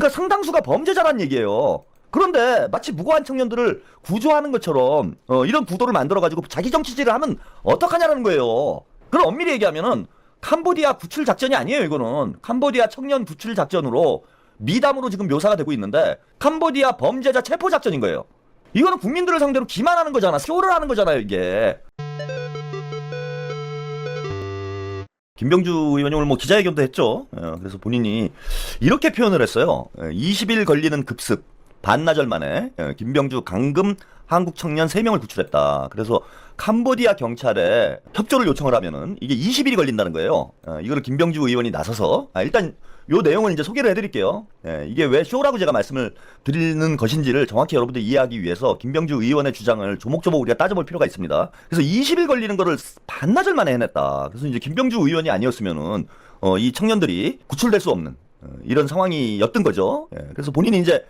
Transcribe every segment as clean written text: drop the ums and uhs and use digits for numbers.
그러니까 상당수가 범죄자란 얘기예요. 그런데 마치 무고한 청년들을 구조하는 것처럼 이런 구도를 만들어가지고 자기 정치질을 하면 어떡하냐라는 거예요. 그럼 엄밀히 얘기하면은 캄보디아 구출 작전이 아니에요. 이거는 캄보디아 청년 구출 작전으로 미담으로 지금 묘사가 되고 있는데 캄보디아 범죄자 체포 작전인 거예요. 이거는 국민들을 상대로 기만하는 거잖아. 쇼를 하는 거잖아요, 이게. 김병주 의원이 오늘 뭐 기자회견도 했죠. 그래서 본인이 이렇게 표현을 했어요. 20일 걸리는 급습, 반나절 만에 김병주 강금 한국 청년 3명을 구출했다. 그래서 캄보디아 경찰에 협조를 요청을 하면은 이게 20일이 걸린다는 거예요. 이거를 김병주 의원이 나서서 일단 요 내용을 이제 소개를 해드릴게요. 이게 왜 쇼라고 제가 말씀을 드리는 것인지를 정확히 여러분들 이해하기 위해서 김병주 의원의 주장을 조목조목 우리가 따져볼 필요가 있습니다. 그래서 20일 걸리는 거를 반나절 만에 해냈다. 그래서 이제 김병주 의원이 아니었으면은 이 청년들이 구출될 수 없는 이런 상황이었던 거죠. 그래서 본인이 이제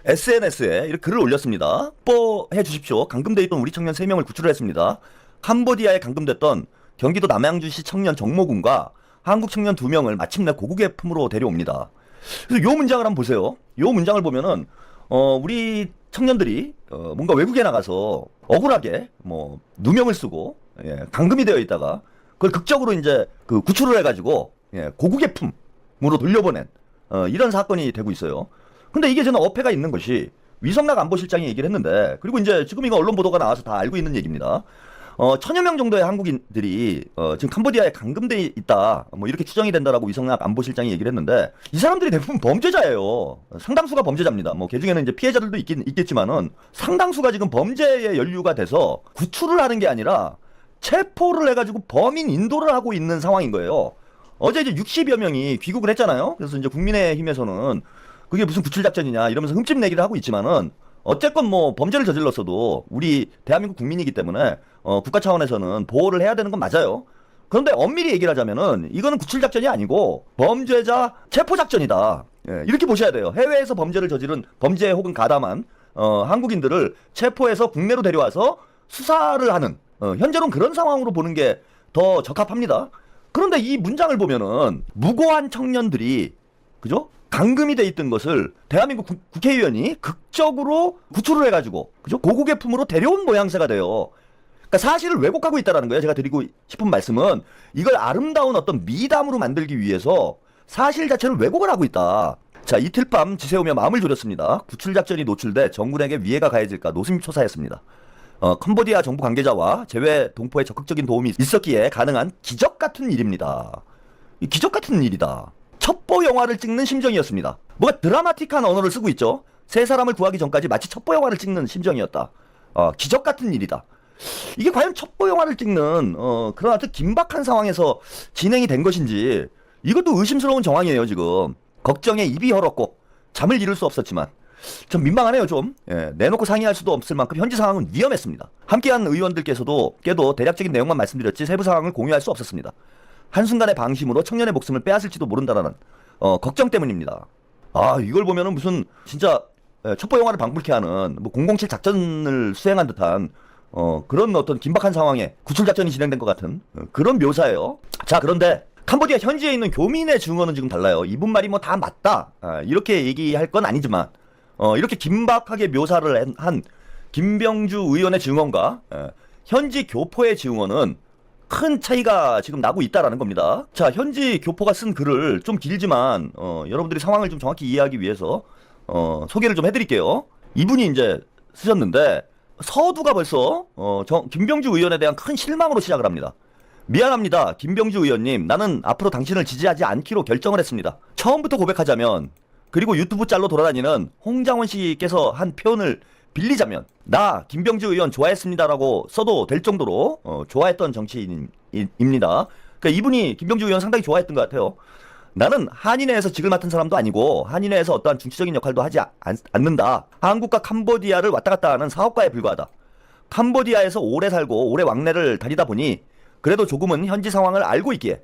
SNS에 이렇게 글을 올렸습니다. 뽀해 주십시오. 감금돼 있던 우리 청년 3명을 구출을 했습니다. 캄보디아에 감금됐던 경기도 남양주시 청년 정모군과 한국 청년 2명을 마침내 고국의 품으로 데려옵니다. 그래서 요 문장을 한번 보세요. 요 문장을 보면은 우리 청년들이 뭔가 외국에 나가서 억울하게 뭐 누명을 쓰고 감금이 되어 있다가 그걸 극적으로 이제 그 구출을 해가지고 고국의 품으로 돌려보낸 이런 사건이 되고 있어요. 근데 이게 저는 어폐가 있는 것이 위성락 안보실장이 얘기를 했는데, 그리고 이제 지금 이거 언론 보도가 나와서 다 알고 있는 얘기입니다. 1000여 명 정도의 한국인들이 지금 캄보디아에 감금돼 있다, 뭐 이렇게 추정이 된다라고 위성락 안보실장이 얘기를 했는데, 이 사람들이 대부분 범죄자예요. 상당수가 범죄자입니다. 뭐 그중에는 이제 피해자들도 있겠지만은 상당수가 지금 범죄에 연루가 돼서 구출을 하는 게 아니라 체포를 해가지고 범인 인도를 하고 있는 상황인 거예요. 어제 이제 60여 명이 귀국을 했잖아요. 그래서 이제 국민의힘에서는 그게 무슨 구출 작전이냐 이러면서 흠집 내기를 하고 있지만은, 어쨌건 뭐 범죄를 저질렀어도 우리 대한민국 국민이기 때문에 국가 차원에서는 보호를 해야 되는 건 맞아요. 그런데 엄밀히 얘기를 하자면은 이거는 구출 작전이 아니고 범죄자 체포 작전이다. 이렇게 보셔야 돼요. 해외에서 범죄를 저지른 범죄 혹은 가담한 한국인들을 체포해서 국내로 데려와서 수사를 하는, 현재로는 그런 상황으로 보는 게 더 적합합니다. 그런데 이 문장을 보면은 무고한 청년들이, 그죠? 감금이 돼 있던 것을 대한민국 국회의원이 극적으로 구출을 해가지고, 그죠? 고국의 품으로 데려온 모양새가 돼요. 그러니까 사실을 왜곡하고 있다라는 거예요. 제가 드리고 싶은 말씀은 이걸 아름다운 어떤 미담으로 만들기 위해서 사실 자체를 왜곡을 하고 있다. 자, 이틀 밤 지새우며 마음을 졸였습니다. 구출 작전이 노출돼 정군에게 위해가 가해질까 노심초사했습니다. 캄보디아 정부 관계자와 재외 동포의 적극적인 도움이 있었기에 가능한 기적 같은 일입니다. 이 기적 같은 일이다. 첩보 영화를 찍는 심정이었습니다. 뭐가 드라마틱한 언어를 쓰고 있죠. 세 사람을 구하기 전까지 마치 첩보 영화를 찍는 심정이었다. 기적 같은 일이다. 이게 과연 첩보 영화를 찍는 그런 아주 긴박한 상황에서 진행이 된 것인지, 이것도 의심스러운 정황이에요. 지금 걱정에 입이 헐었고 잠을 이룰 수 없었지만 좀 민망하네요. 좀 내놓고 상의할 수도 없을 만큼 현지 상황은 위험했습니다. 함께한 의원들께서도 대략적인 내용만 말씀드렸지 세부 상황을 공유할 수 없었습니다. 한순간의 방심으로 청년의 목숨을 빼앗을지도 모른다라는 걱정 때문입니다. 이걸 보면은 무슨 진짜 첩보 영화를 방불케 하는 뭐 007 작전을 수행한 듯한 그런 어떤 긴박한 상황에 구출 작전이 진행된 것 같은 그런 묘사예요. 자, 그런데 캄보디아 현지에 있는 교민의 증언은 지금 달라요. 이분 말이 뭐 다 맞다, 이렇게 얘기할 건 아니지만 이렇게 긴박하게 묘사를 한 김병주 의원의 증언과 현지 교포의 증언은 큰 차이가 지금 나고 있다라는 겁니다. 자, 현지 교포가 쓴 글을 좀 길지만 여러분들이 상황을 좀 정확히 이해하기 위해서 소개를 좀 해드릴게요. 이분이 이제 쓰셨는데 서두가 벌써 김병주 의원에 대한 큰 실망으로 시작을 합니다. 미안합니다, 김병주 의원님. 나는 앞으로 당신을 지지하지 않기로 결정을 했습니다. 처음부터 고백하자면, 그리고 유튜브 짤로 돌아다니는 홍장원 씨께서 한 표현을 빌리자면, 나 김병주 의원 좋아했습니다라고 써도 될 정도로 좋아했던 정치인입니다. 그러니까 이분이 김병주 의원 상당히 좋아했던 것 같아요. 나는 한인회에서 직을 맡은 사람도 아니고 한인회에서 어떠한 중추적인 역할도 하지 않는다. 한국과 캄보디아를 왔다 갔다 하는 사업가에 불과하다. 캄보디아에서 오래 살고 오래 왕래를 다니다 보니 그래도 조금은 현지 상황을 알고 있기에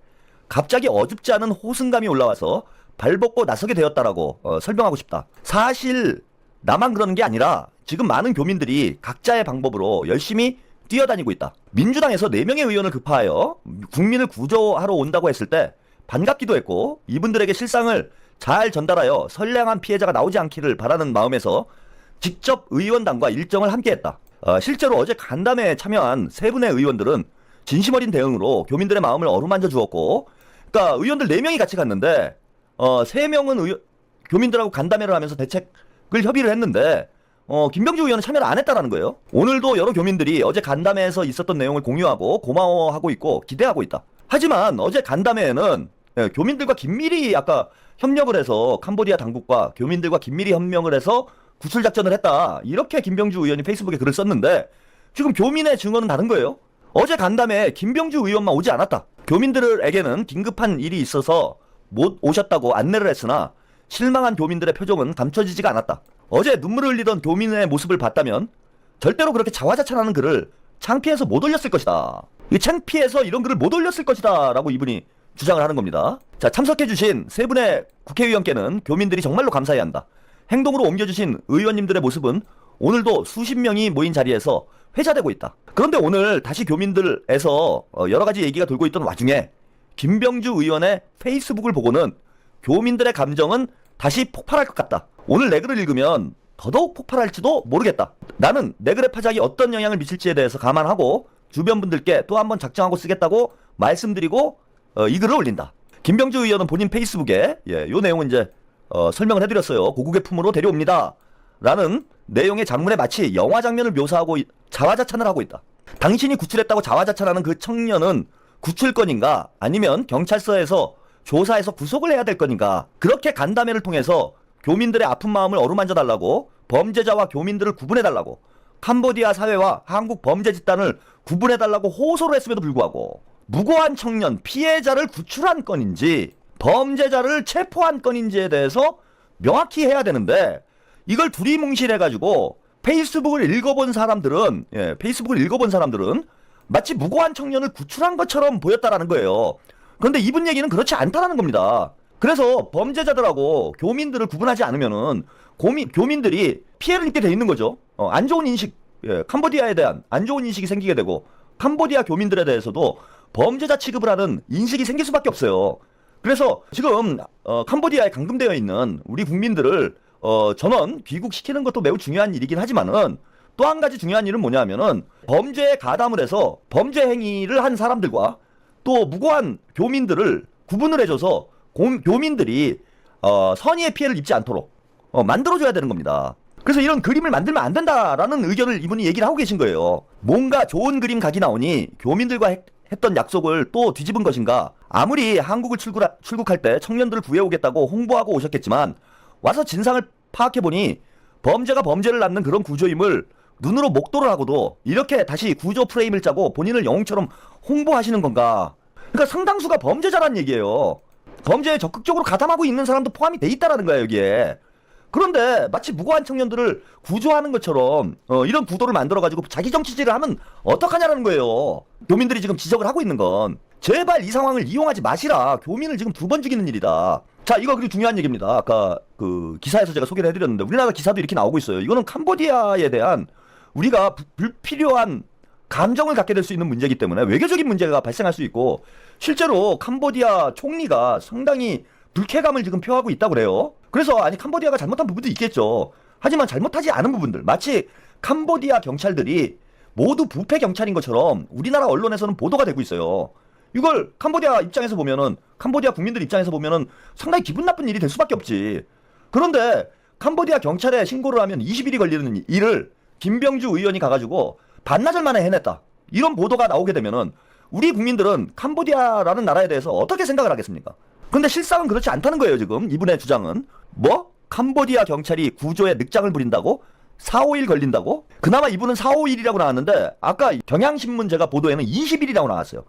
갑자기 어줍지 않은 호승감이 올라와서 발벗고 나서게 되었다라고 설명하고 싶다. 사실 나만 그러는 게 아니라 지금 많은 교민들이 각자의 방법으로 열심히 뛰어다니고 있다. 민주당에서 4명의 의원을 급파하여 국민을 구조하러 온다고 했을 때 반갑기도 했고, 이분들에게 실상을 잘 전달하여 선량한 피해자가 나오지 않기를 바라는 마음에서 직접 의원단과 일정을 함께했다. 실제로 어제 간담회에 참여한 세 분의 의원들은 진심 어린 대응으로 교민들의 마음을 어루만져 주었고, 그러니까 의원들 4명이 같이 갔는데 3명은 교민들하고 간담회를 하면서 대책을 협의를 했는데 김병주 의원은 참여를 안 했다라는 거예요. 오늘도 여러 교민들이 어제 간담회에서 있었던 내용을 공유하고 고마워하고 있고 기대하고 있다. 하지만 어제 간담회에는 교민들과 긴밀히 아까 협력을 해서 캄보디아 당국과 교민들과 긴밀히 협력을 해서 구출 작전을 했다. 이렇게 김병주 의원이 페이스북에 글을 썼는데 지금 교민의 증언은 다른 거예요. 어제 간담회에 김병주 의원만 오지 않았다. 교민들에게는 긴급한 일이 있어서 못 오셨다고 안내를 했으나 실망한 교민들의 표정은 감춰지지가 않았다. 어제 눈물을 흘리던 교민의 모습을 봤다면 절대로 그렇게 자화자찬하는 글을 창피해서 못 올렸을 것이다. 창피해서 이런 글을 못 올렸을 것이다 라고 이분이 주장을 하는 겁니다. 자, 참석해주신 세 분의 국회의원께는 교민들이 정말로 감사해야 한다. 행동으로 옮겨주신 의원님들의 모습은 오늘도 수십 명이 모인 자리에서 회자되고 있다. 그런데 오늘 다시 교민들에서 여러 가지 얘기가 돌고 있던 와중에 김병주 의원의 페이스북을 보고는 교민들의 감정은 다시 폭발할 것 같다. 오늘 내 글을 읽으면 더더욱 폭발할지도 모르겠다. 나는 내 글의 파장이 어떤 영향을 미칠지에 대해서 감안하고 주변 분들께 또 한번 작정하고 쓰겠다고 말씀드리고 이 글을 올린다. 김병주 의원은 본인 페이스북에 요 내용은 이제 설명을 해드렸어요. 고국의 품으로 데려옵니다. 라는 내용의 장문에 마치 영화 장면을 묘사하고 자화자찬을 하고 있다. 당신이 구출했다고 자화자찬하는 그 청년은 구출건인가 아니면 경찰서에서 조사해서 구속을 해야 될 건인가. 그렇게 간담회를 통해서 교민들의 아픈 마음을 어루만져 달라고, 범죄자와 교민들을 구분해 달라고, 캄보디아 사회와 한국 범죄 집단을 구분해 달라고 호소를 했음에도 불구하고 무고한 청년 피해자를 구출한 건인지 범죄자를 체포한 건인지에 대해서 명확히 해야 되는데 이걸 두리뭉실해가지고 페이스북을 읽어본 사람들은 마치 무고한 청년을 구출한 것처럼 보였다라는 거예요. 그런데 이분 얘기는 그렇지 않다라는 겁니다. 그래서 범죄자들하고 교민들을 구분하지 않으면은 교민들이 피해를 입게 돼 있는 거죠. 안 좋은 인식, 캄보디아에 대한 안 좋은 인식이 생기게 되고 캄보디아 교민들에 대해서도 범죄자 취급을 하는 인식이 생길 수밖에 없어요. 그래서 지금 캄보디아에 감금되어 있는 우리 국민들을 전원 귀국시키는 것도 매우 중요한 일이긴 하지만은 또 한 가지 중요한 일은 뭐냐면은 범죄에 가담을 해서 범죄 행위를 한 사람들과 또 무고한 교민들을 구분을 해줘서 교민들이 선의의 피해를 입지 않도록 만들어줘야 되는 겁니다. 그래서 이런 그림을 만들면 안 된다라는 의견을 이분이 얘기를 하고 계신 거예요. 뭔가 좋은 그림 각이 나오니 교민들과 했던 약속을 또 뒤집은 것인가. 아무리 한국을 출국할 때 청년들을 구해오겠다고 홍보하고 오셨겠지만 와서 진상을 파악해보니 범죄가 범죄를 낳는 그런 구조임을 눈으로 목도를 하고도 이렇게 다시 구조 프레임을 짜고 본인을 영웅처럼 홍보하시는 건가. 그러니까 상당수가 범죄자란 얘기예요. 범죄에 적극적으로 가담하고 있는 사람도 포함이 돼 있다라는 거야 여기에. 그런데 마치 무고한 청년들을 구조하는 것처럼 이런 구도를 만들어가지고 자기 정치질을 하면 어떡하냐라는 거예요. 교민들이 지금 지적을 하고 있는 건 제발 이 상황을 이용하지 마시라. 교민을 지금 2번 죽이는 일이다. 자, 이거 그리고 중요한 얘기입니다. 아까 그 기사에서 제가 소개를 해드렸는데 우리나라 기사도 이렇게 나오고 있어요. 이거는 캄보디아에 대한 우리가 불필요한 감정을 갖게 될 수 있는 문제이기 때문에 외교적인 문제가 발생할 수 있고 실제로 캄보디아 총리가 상당히 불쾌감을 지금 표하고 있다고 그래요. 그래서 아니 캄보디아가 잘못한 부분도 있겠죠. 하지만 잘못하지 않은 부분들 마치 캄보디아 경찰들이 모두 부패 경찰인 것처럼 우리나라 언론에서는 보도가 되고 있어요. 이걸 캄보디아 입장에서 보면은 캄보디아 국민들 입장에서 보면은 상당히 기분 나쁜 일이 될 수밖에 없지. 그런데 캄보디아 경찰에 신고를 하면 20일이 걸리는 일을 김병주 의원이 가가지고 반나절 만에 해냈다. 이런 보도가 나오게 되면은 우리 국민들은 캄보디아라는 나라에 대해서 어떻게 생각을 하겠습니까? 근데 실상은 그렇지 않다는 거예요, 지금. 이분의 주장은. 뭐? 캄보디아 경찰이 구조에 늑장을 부린다고? 4, 5일 걸린다고? 그나마 이분은 4, 5일이라고 나왔는데 아까 경향신문 제가 보도에는 20일이라고 나왔어요.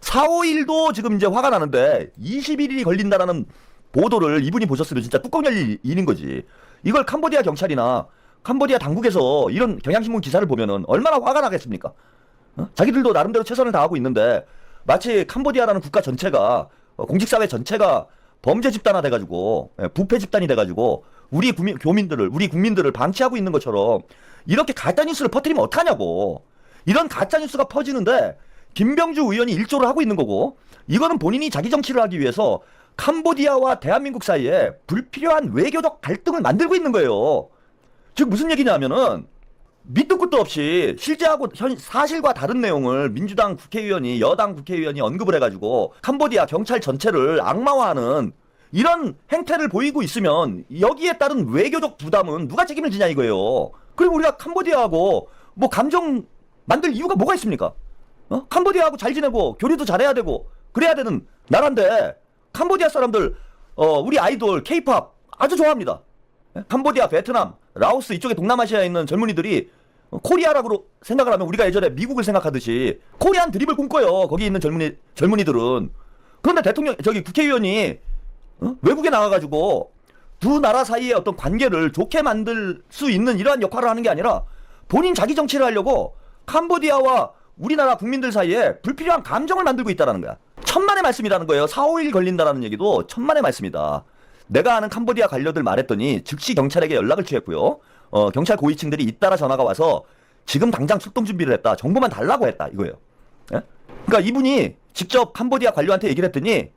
4, 5일도 지금 이제 화가 나는데 21일이 걸린다라는 보도를 이분이 보셨으면 진짜 뚜껑 열릴 일인 거지. 이걸 캄보디아 경찰이나 캄보디아 당국에서 이런 경향신문 기사를 보면은 얼마나 화가 나겠습니까? 자기들도 나름대로 최선을 다하고 있는데 마치 캄보디아라는 국가 전체가 공직사회 전체가 범죄 집단화 돼가지고 부패 집단이 돼가지고 우리 국민들을 방치하고 있는 것처럼 이렇게 가짜뉴스를 퍼뜨리면 어떡하냐고. 이런 가짜뉴스가 퍼지는데 김병주 의원이 일조를 하고 있는 거고 이거는 본인이 자기 정치를 하기 위해서 캄보디아와 대한민국 사이에 불필요한 외교적 갈등을 만들고 있는 거예요. 즉 무슨 얘기냐 하면은 밑도 끝도 없이 실제하고 사실과 다른 내용을 민주당 국회의원이 여당 국회의원이 언급을 해가지고 캄보디아 경찰 전체를 악마화하는 이런 행태를 보이고 있으면 여기에 따른 외교적 부담은 누가 책임을 지냐 이거예요. 그리고 우리가 캄보디아하고 뭐 감정 만들 이유가 뭐가 있습니까? 캄보디아하고 잘 지내고 교류도 잘해야 되고 그래야 되는 나라인데 캄보디아 사람들 우리 아이돌 케이팝 아주 좋아합니다. 캄보디아, 베트남, 라오스 이쪽에 동남아시아에 있는 젊은이들이 코리아라고 생각을 하면 우리가 예전에 미국을 생각하듯이 코리안 드립을 꿈꿔요. 거기 있는 젊은이들은. 그런데 대통령 국회의원이 외국에 나가가지고 두 나라 사이의 어떤 관계를 좋게 만들 수 있는 이러한 역할을 하는 게 아니라 본인 자기 정치를 하려고 캄보디아와 우리나라 국민들 사이에 불필요한 감정을 만들고 있다는 거야. 천만의 말씀이라는 거예요. 4, 5일 걸린다는 얘기도 천만의 말씀이다. 내가 아는 캄보디아 관료들 말했더니 즉시 경찰에게 연락을 취했고요. 경찰 고위층들이 잇따라 전화가 와서 지금 당장 출동 준비를 했다. 정보만 달라고 했다. 이거예요. 예? 그러니까 이분이 직접 캄보디아 관료한테 얘기를 했더니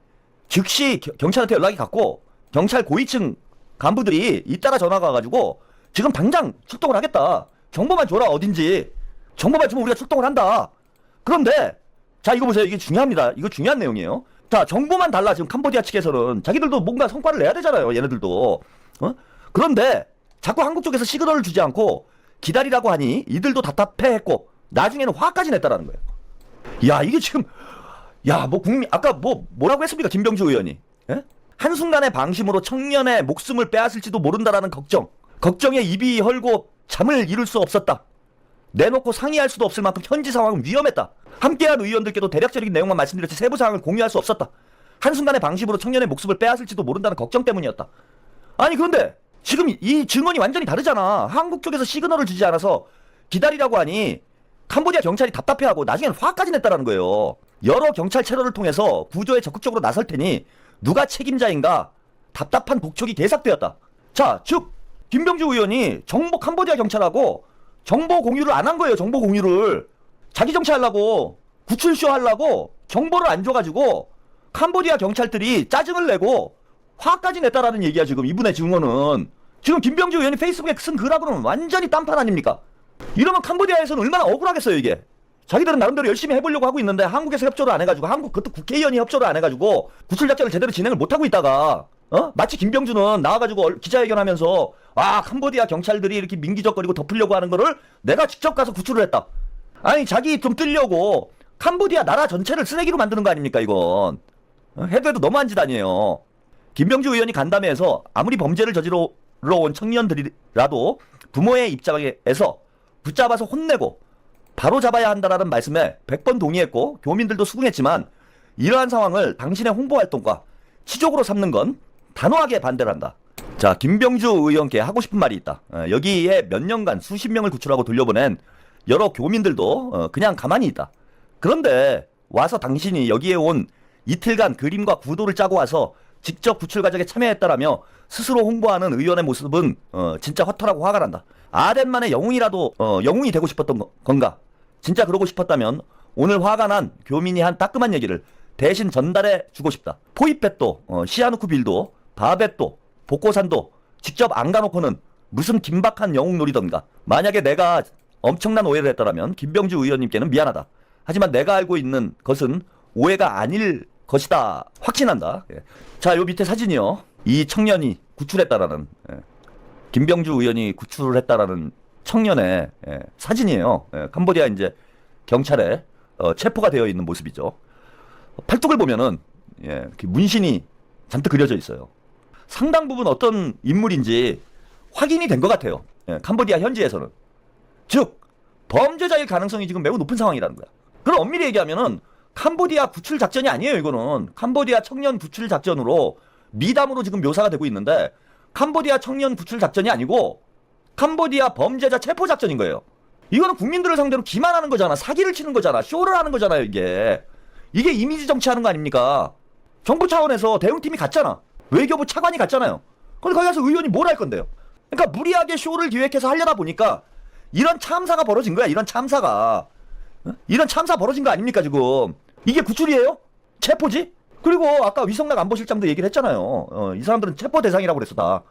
즉시 경찰한테 연락이 갔고 경찰 고위층 간부들이 잇따라 전화가 와가지고 지금 당장 출동을 하겠다. 정보만 줘라 어딘지. 정보만 주면 우리가 출동을 한다. 그런데 자 이거 보세요. 이게 중요합니다. 이거 중요한 내용이에요. 자 정보만 달라. 지금 캄보디아 측에서는 자기들도 뭔가 성과를 내야 되잖아요. 얘네들도. 그런데 자꾸 한국 쪽에서 시그널을 주지 않고 기다리라고 하니 이들도 답답해했고 나중에는 화까지 냈다라는 거예요. 야 이게 지금 야 뭐 국민 아까 뭐라고 했습니까 김병주 의원이. 예? 한순간의 방심으로 청년의 목숨을 빼앗을지도 모른다라는 걱정에 입이 헐고 잠을 이룰 수 없었다. 내놓고 상의할 수도 없을 만큼 현지 상황은 위험했다. 함께한 의원들께도 대략적인 내용만 말씀드렸지 세부 사항을 공유할 수 없었다. 한순간의 방심으로 청년의 목숨을 빼앗을지도 모른다는 걱정 때문이었다. 아니 그런데 지금 이 증언이 완전히 다르잖아. 한국 쪽에서 시그널을 주지 않아서 기다리라고 하니 캄보디아 경찰이 답답해하고 나중에는 화까지 냈다라는 거예요. 여러 경찰 체로를 통해서 구조에 적극적으로 나설 테니 누가 책임자인가 답답한 독촉이 계속되었다. 자, 즉 김병주 의원이 캄보디아 경찰하고 정보 공유를 안 한 거예요. 정보 공유를. 자기 정치하려고 구출쇼 하려고 정보를 안 줘가지고 캄보디아 경찰들이 짜증을 내고 화까지 냈다라는 얘기야. 지금 이분의 증언은. 지금 김병주 의원이 페이스북에 쓴 글하고는 완전히 딴판 아닙니까? 이러면 캄보디아에서는 얼마나 억울하겠어요 이게. 자기들은 나름대로 열심히 해보려고 하고 있는데 한국에서 협조를 안 해가지고 그것도 국회의원이 협조를 안 해가지고 구출작전을 제대로 진행을 못하고 있다가 마치 김병주는 나와가지고 기자회견하면서 캄보디아 경찰들이 이렇게 민기적거리고 덮으려고 하는 거를 내가 직접 가서 구출을 했다. 아니 자기 좀 뜨려고 캄보디아 나라 전체를 쓰레기로 만드는 거 아닙니까 이건. 해도 너무한 짓 아니에요. 김병주 의원이 간담회에서 아무리 범죄를 저지러 온 청년들이라도 부모의 입장에서 붙잡아서 혼내고 바로 잡아야 한다라는 말씀에 100번 동의했고 교민들도 수긍했지만 이러한 상황을 당신의 홍보활동과 치적으로 삼는 건 단호하게 반대를 한다. 자, 김병주 의원께 하고 싶은 말이 있다. 여기에 몇 년간 수십 명을 구출하고 돌려보낸 여러 교민들도 그냥 가만히 있다. 그런데 와서 당신이 여기에 온 이틀간 그림과 구도를 짜고 와서 직접 구출 과정에 참여했다라며 스스로 홍보하는 의원의 모습은 진짜 허탈하고 화가 난다. 아덴만의 영웅이 되고 싶었던 건가? 진짜 그러고 싶었다면 오늘 화가 난 교민이 한 따끔한 얘기를 대신 전달해 주고 싶다. 포이펫도 시아누쿠빌도 바벳도 복고산도 직접 안 가놓고는 무슨 긴박한 영웅 노리던가. 만약에 내가 엄청난 오해를 했더라면 김병주 의원님께는 미안하다. 하지만 내가 알고 있는 것은 오해가 아닐 것이다. 확신한다. 예. 자, 요 밑에 사진이요. 이 청년이 구출했다라는 김병주 의원이 구출을 했다라는 청년의 사진이에요. 캄보디아 이제 경찰에 체포가 되어 있는 모습이죠. 팔뚝을 보면은 문신이 잔뜩 그려져 있어요. 상당 부분 어떤 인물인지 확인이 된 것 같아요. 캄보디아 현지에서는. 즉 범죄자일 가능성이 지금 매우 높은 상황이라는 거야. 그럼 엄밀히 얘기하면은 캄보디아 구출 작전이 아니에요. 이거는 캄보디아 청년 구출 작전으로 미담으로 지금 묘사가 되고 있는데 캄보디아 청년 구출 작전이 아니고 캄보디아 범죄자 체포 작전인 거예요. 이거는 국민들을 상대로 기만하는 거잖아. 사기를 치는 거잖아. 쇼를 하는 거잖아요. 이게 이미지 정치하는 거 아닙니까? 정부 차원에서 대응팀이 갔잖아. 외교부 차관이 갔잖아요. 근데 거기 가서 의원이 뭘 할 건데요? 그러니까 무리하게 쇼를 기획해서 하려다 보니까 이런 참사가 벌어진 거야. 이런 참사 벌어진 거 아닙니까 지금? 이게 구출이에요? 체포지? 그리고 아까 위성락 안보실장도 얘기를 했잖아요. 이 사람들은 체포 대상이라고 그랬어 다.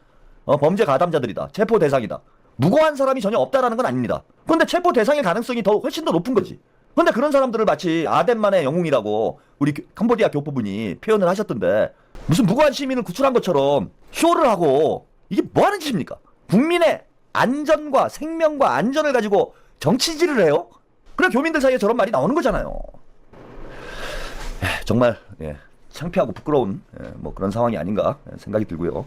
범죄 가담자들이다. 체포 대상이다. 무고한 사람이 전혀 없다라는 건 아닙니다. 근데 체포 대상일 가능성이 훨씬 더 높은 거지. 근데 그런 사람들을 마치 아덴만의 영웅이라고 우리 캄보디아 교포분이 표현을 하셨던데, 무슨 무고한 시민을 구출한 것처럼 쇼를 하고 이게 뭐 하는 짓입니까? 국민의 안전과 생명과 안전을 가지고 정치질을 해요? 그래 교민들 사이에 저런 말이 나오는 거잖아요. 정말 창피하고 부끄러운 뭐 그런 상황이 아닌가 생각이 들고요.